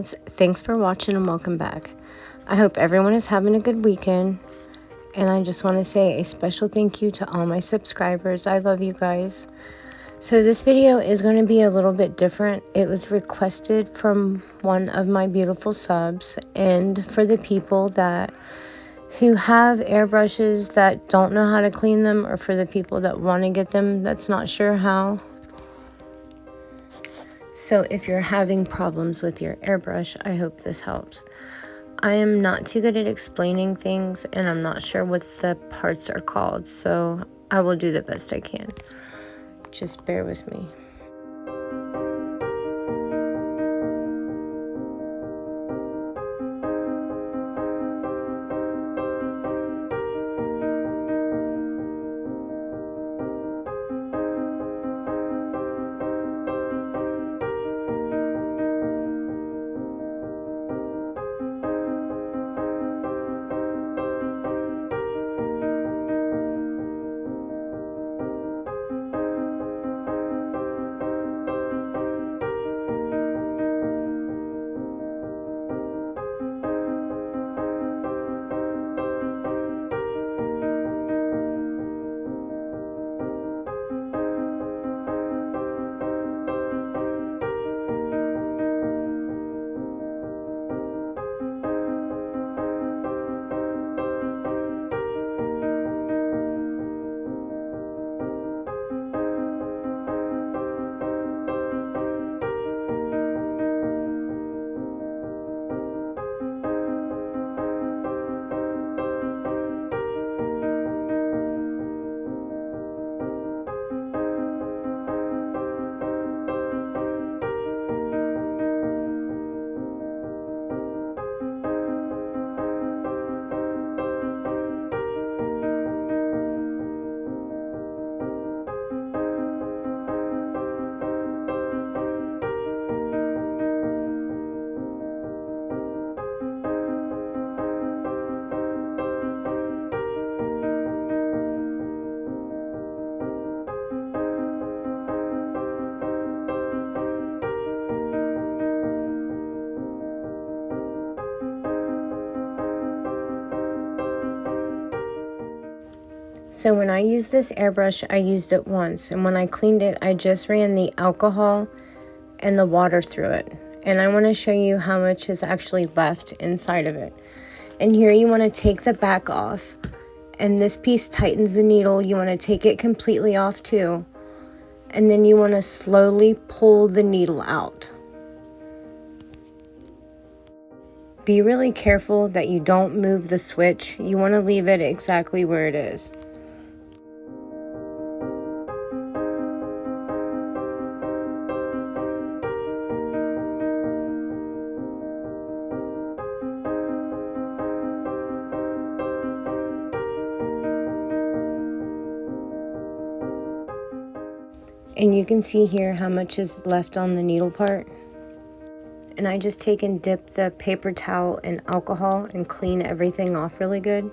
subs, thanks for watching and welcome back. I hope everyone is having a good weekend, and I just want to say a special thank you to all my subscribers. I love you guys. So this video is going to be a little bit different. It was requested from one of my beautiful subs, and for the people who have airbrushes that don't know how to clean them, or for the people that want to get them that's not sure how. So if you're having problems with your airbrush, I hope this helps. I am not too good at explaining things, and I'm not sure what the parts are called, so I will do the best I can. Just bear with me. So when I used this airbrush, I used it once, and when I cleaned it, I just ran the alcohol and the water through it. And I want to show you how much is actually left inside of it. And here you want to take the back off, and this piece tightens the needle. You want to take it completely off too, and then you want to slowly pull the needle out. Be really careful that you don't move the switch. You want to leave it exactly where it is. And you can see here how much is left on the needle part. And I just take and dip the paper towel in alcohol and clean everything off really good.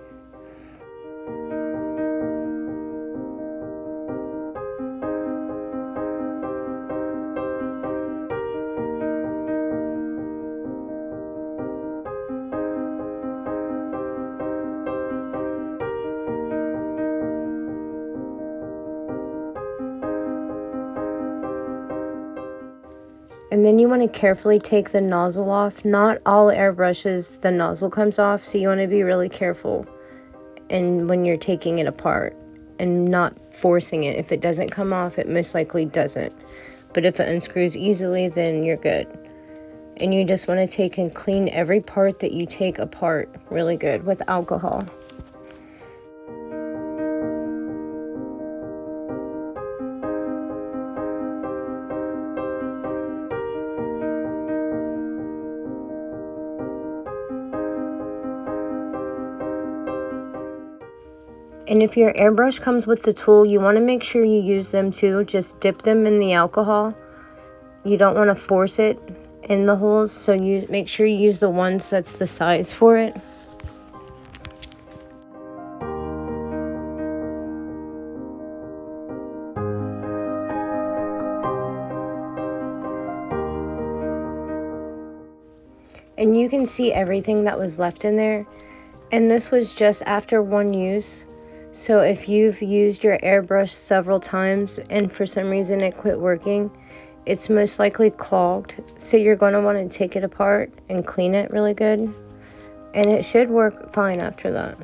And then you want to carefully take the nozzle off. Not all airbrushes, the nozzle comes off, so you want to be really careful and when you're taking it apart and not forcing it. If it doesn't come off, it most likely doesn't. But if it unscrews easily, then you're good. And you just want to take and clean every part that you take apart really good with alcohol. And if your airbrush comes with the tool, you want to make sure you use them too. Just dip them in the alcohol. You don't want to force it in the holes, so you make sure you use the ones that's the size for it. And you can see everything that was left in there. And this was just after one use. So if you've used your airbrush several times and for some reason it quit working, it's most likely clogged. So you're going to want to take it apart and clean it really good. And it should work fine after that.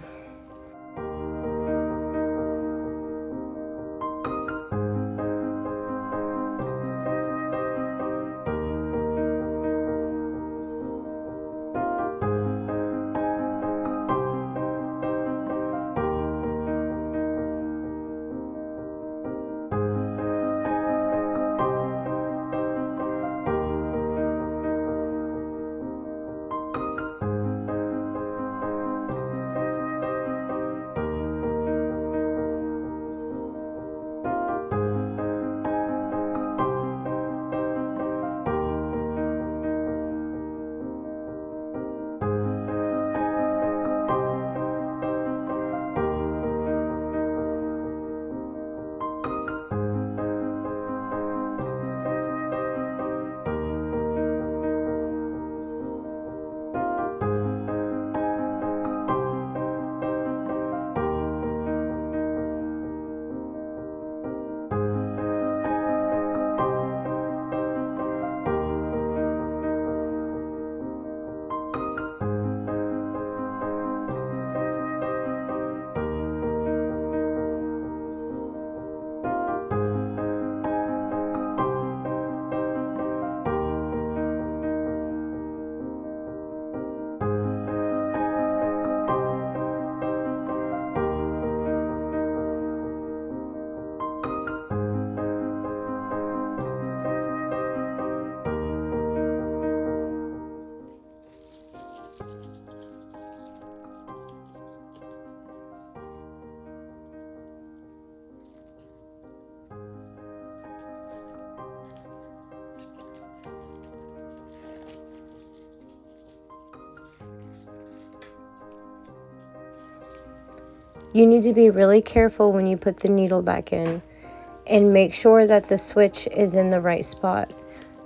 You need to be really careful when you put the needle back in and make sure that the switch is in the right spot,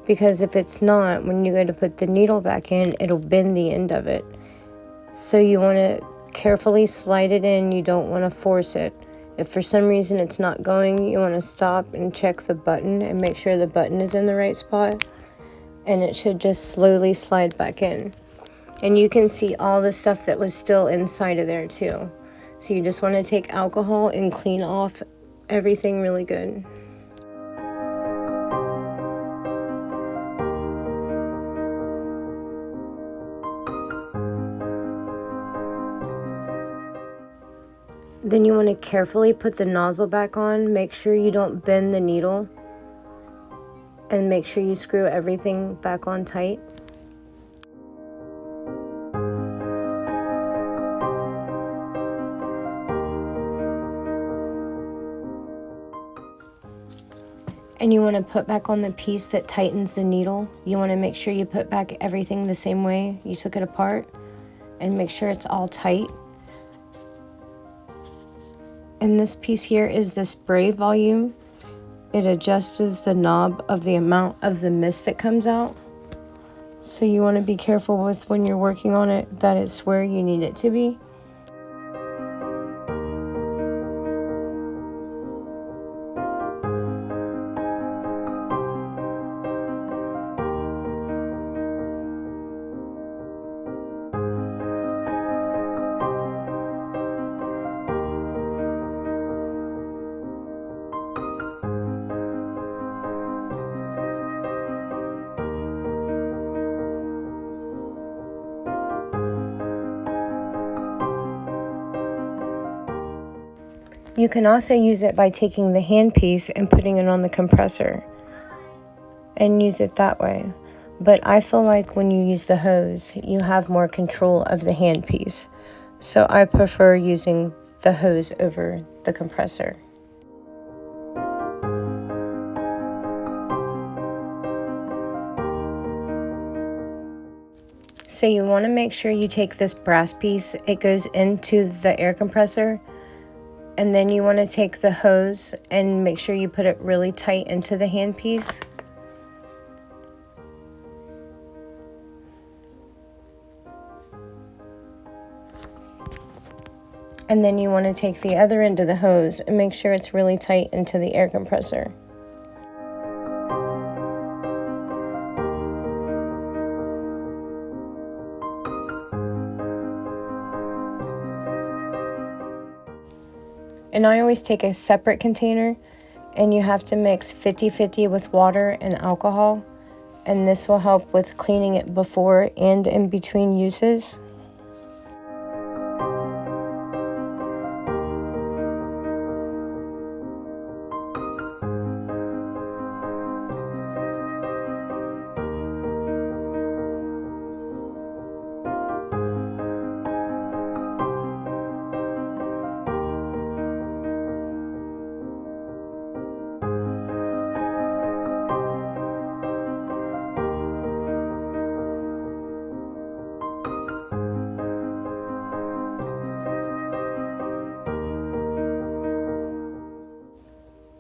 because if it's not, when you go to put the needle back in, it'll bend the end of it. So you want to carefully slide it in. You don't want to force it. If for some reason it's not going, you want to stop and check the button and make sure the button is in the right spot, and it should just slowly slide back in. And you can see all the stuff that was still inside of there too. So you just want to take alcohol and clean off everything really good. Then you want to carefully put the nozzle back on. Make sure you don't bend the needle. And make sure you screw everything back on tight. And you want to put back on the piece that tightens the needle. You want to make sure you put back everything the same way you took it apart, and make sure it's all tight. And this piece here is the spray volume. It adjusts the knob of the amount of the mist that comes out. So you want to be careful with when you're working on it that it's where you need it to be. You can also use it by taking the handpiece and putting it on the compressor and use it that way. But I feel like when you use the hose, you have more control of the handpiece. So I prefer using the hose over the compressor. So you want to make sure you take this brass piece, it goes into the air compressor. And then you want to take the hose and make sure you put it really tight into the handpiece. And then you want to take the other end of the hose and make sure it's really tight into the air compressor. And I always take a separate container, and you have to mix 50-50 with water and alcohol, and this will help with cleaning it before and in between uses.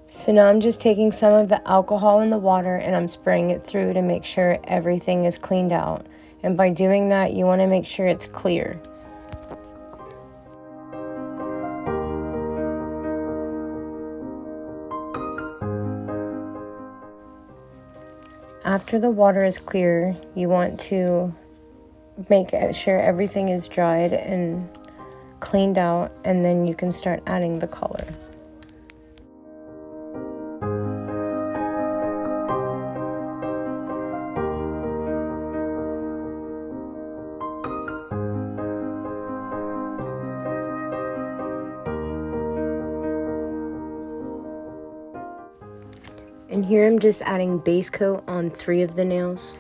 So now I'm just taking some of the alcohol in the water and I'm spraying it through to make sure everything is cleaned out. And by doing that, you want to make sure it's clear. After the water is clear, you want to make sure everything is dried and cleaned out, and then you can start adding the color. And here I'm just adding base coat on 3 of the nails.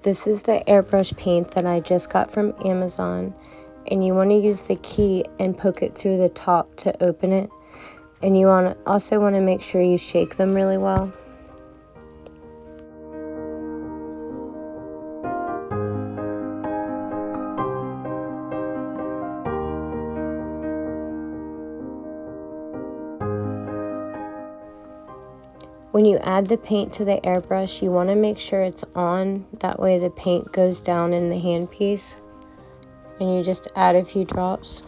This is the airbrush paint that I just got from Amazon, and you want to use the key and poke it through the top to open it, and you also want to make sure you shake them really well. When you add the paint to the airbrush, you want to make sure it's on, that way the paint goes down in the handpiece, and you just add a few drops.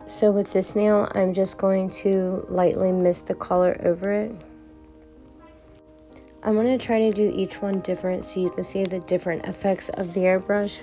So with this nail, I'm just going to lightly mist the color over it. I'm going to try to do each one different so you can see the different effects of the airbrush.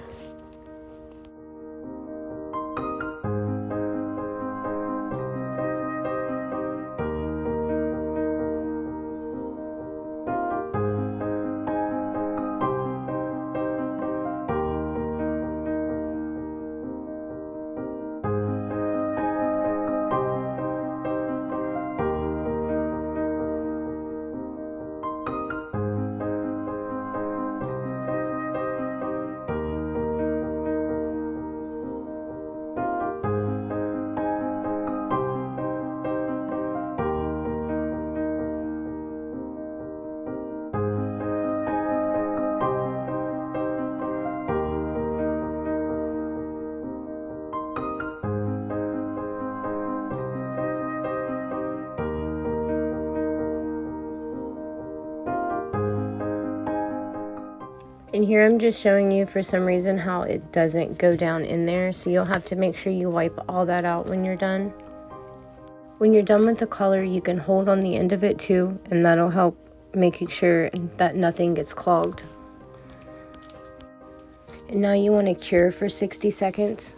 And here I'm just showing you for some reason how it doesn't go down in there, so you'll have to make sure you wipe all that out when you're done. When you're done with the color, you can hold on the end of it too, and that'll help making sure that nothing gets clogged. And now you want to cure for 60 seconds.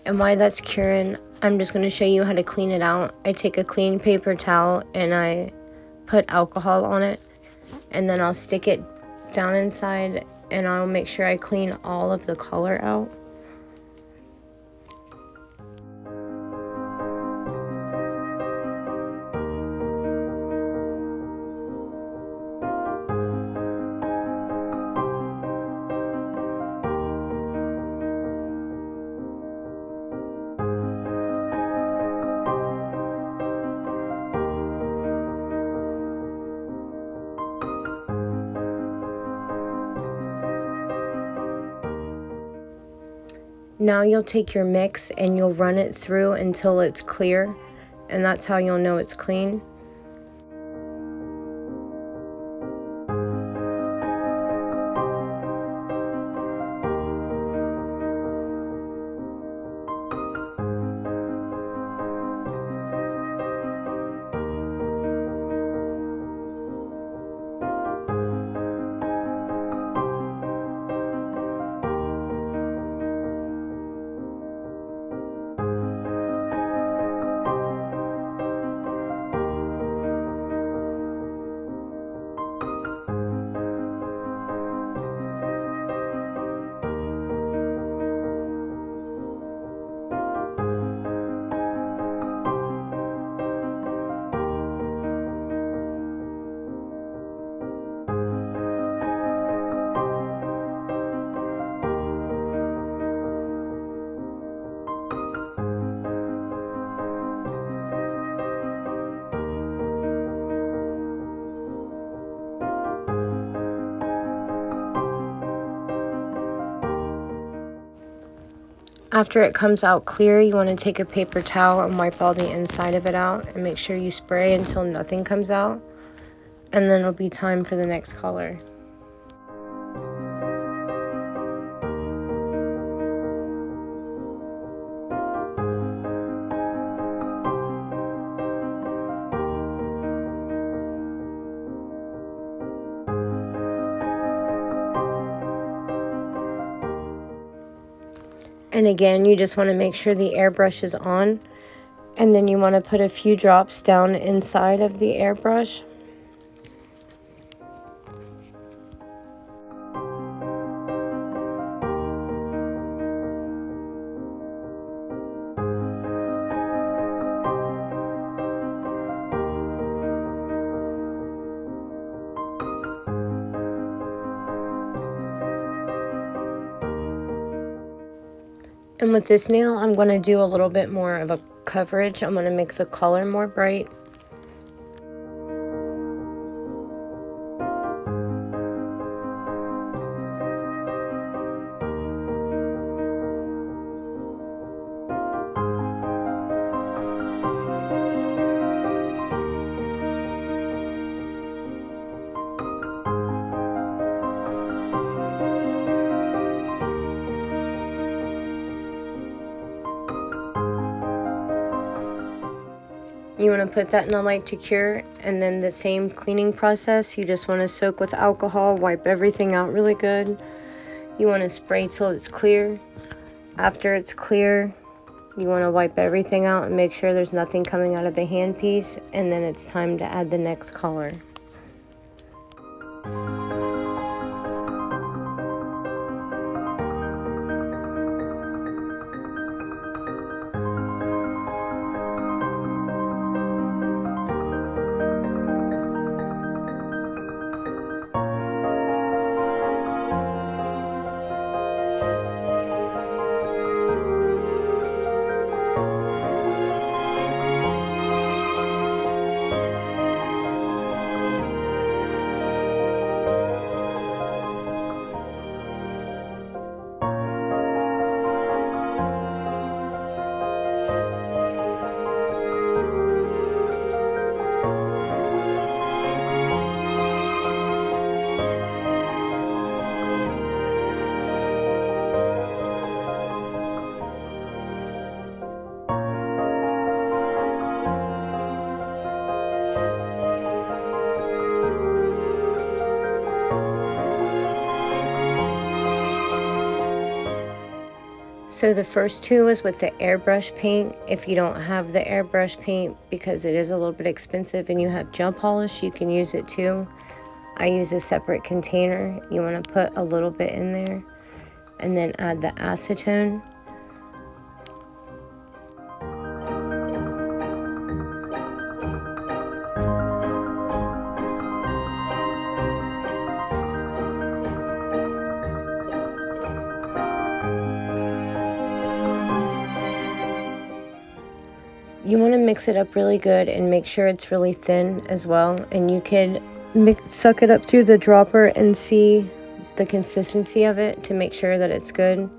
And while that's curing, I'm just going to show you how to clean it out. I take a clean paper towel and I put alcohol on it, and then I'll stick it down inside and I'll make sure I clean all of the color out. Now you'll take your mix and you'll run it through until it's clear, and that's how you'll know it's clean. After it comes out clear, you want to take a paper towel and wipe all the inside of it out and make sure you spray until nothing comes out, and then it'll be time for the next color. And again, you just want to make sure the airbrush is on, and then you want to put a few drops down inside of the airbrush. And with this nail, I'm going to do a little bit more of a coverage. I'm going to make the color more bright. You want to put that in a light to cure, and then the same cleaning process. You just want to soak with alcohol, wipe everything out really good. You want to spray till it's clear. After it's clear, you want to wipe everything out and make sure there's nothing coming out of the handpiece, and then it's time to add the next color. So the first two is with the airbrush paint. If you don't have the airbrush paint, because it is a little bit expensive, and you have gel polish, you can use it too. I use a separate container. You want to put a little bit in there and then add the acetone. You want to mix it up really good and make sure it's really thin as well. And you can suck it up through the dropper and see the consistency of it to make sure that it's good.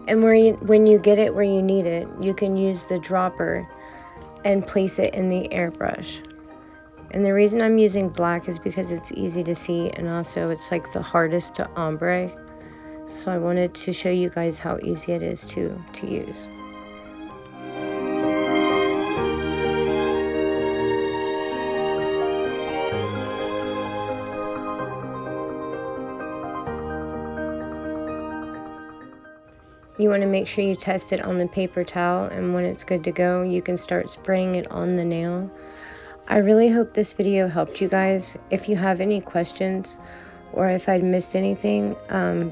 And when you get it where you need it, you can use the dropper and place it in the airbrush. And the reason I'm using black is because it's easy to see, and also it's like the hardest to ombre. So I wanted to show you guys how easy it is to use. You want to make sure you test it on the paper towel, and when it's good to go, you can start spraying it on the nail. I really hope this video helped you guys. If you have any questions or if I'd missed anything,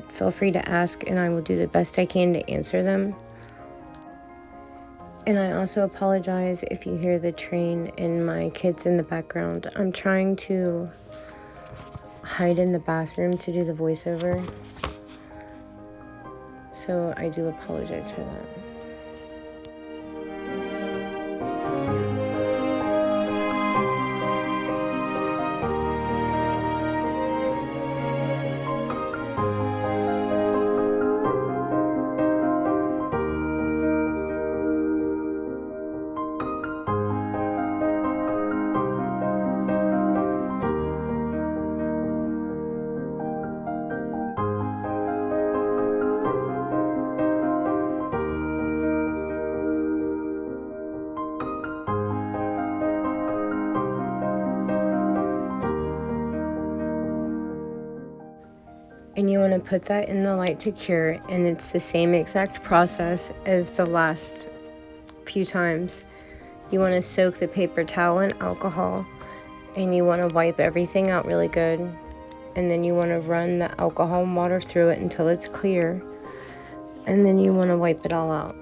feel free to ask and I will do the best I can to answer them. And I also apologize if you hear the train and my kids in the background. I'm trying to hide in the bathroom to do the voiceover, so I do apologize for that. And you want to put that in the light to cure, and it's the same exact process as the last few times. You want to soak the paper towel in alcohol, and you want to wipe everything out really good, and then you want to run the alcohol and water through it until it's clear, and then you want to wipe it all out.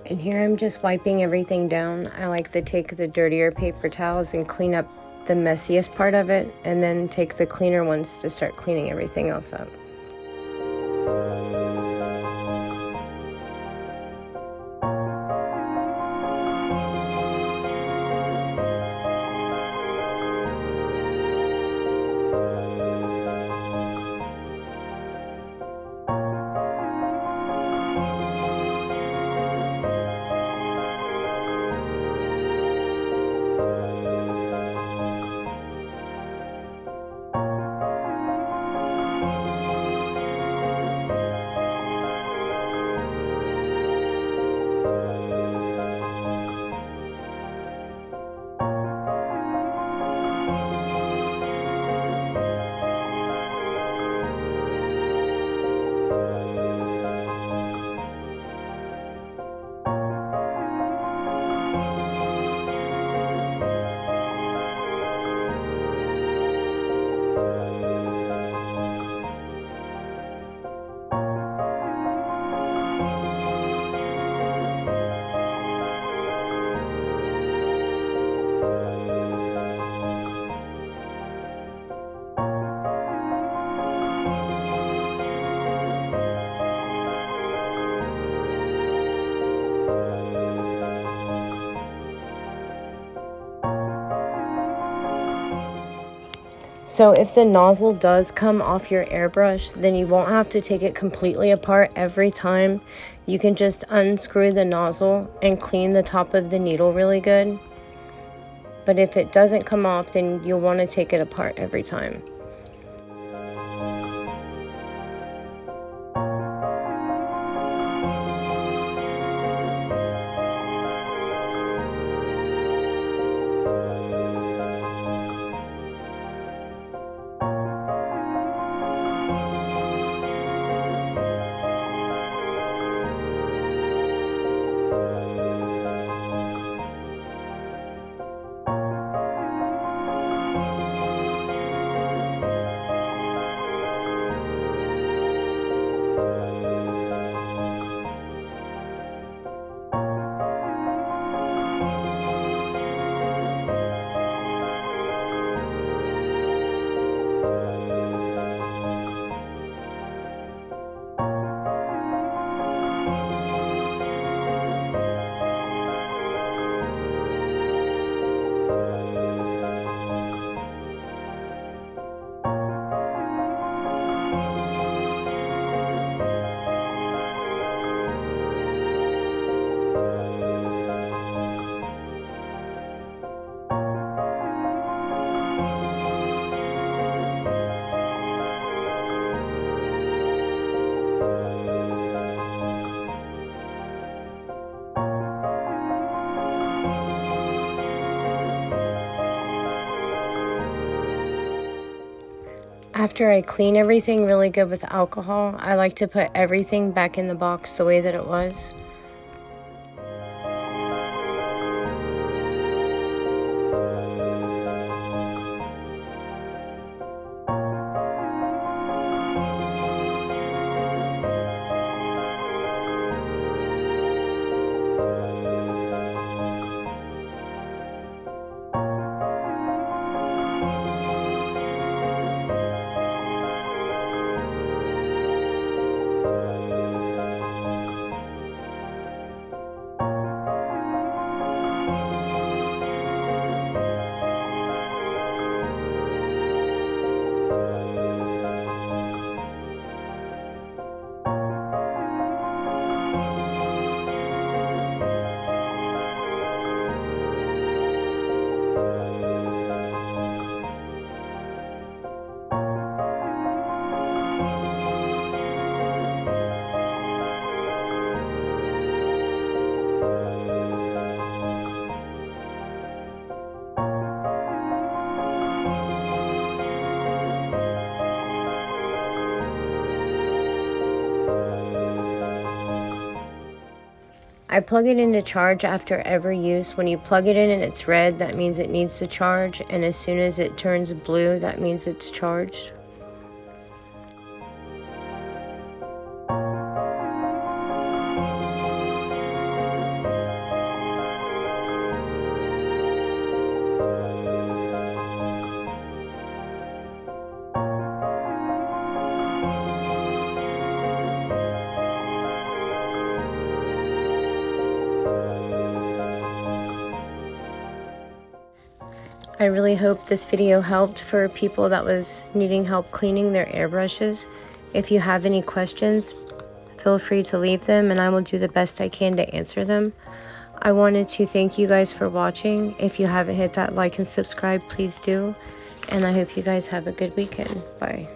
And here I'm just wiping everything down. I like to take the dirtier paper towels and clean up the messiest part of it, and then take the cleaner ones to start cleaning everything else up. So if the nozzle does come off your airbrush, then you won't have to take it completely apart every time. You can just unscrew the nozzle and clean the top of the needle really good. But if it doesn't come off, then you'll want to take it apart every time. After I clean everything really good with alcohol, I like to put everything back in the box the way that it was. I plug it into charge after every use. When you plug it in and it's red, that means it needs to charge, and as soon as it turns blue, that means it's charged. I really hope this video helped for people that was needing help cleaning their airbrushes. If you have any questions, feel free to leave them and I will do the best I can to answer them. I wanted to thank you guys for watching. If you haven't hit that like and subscribe, please do. And I hope you guys have a good weekend. Bye.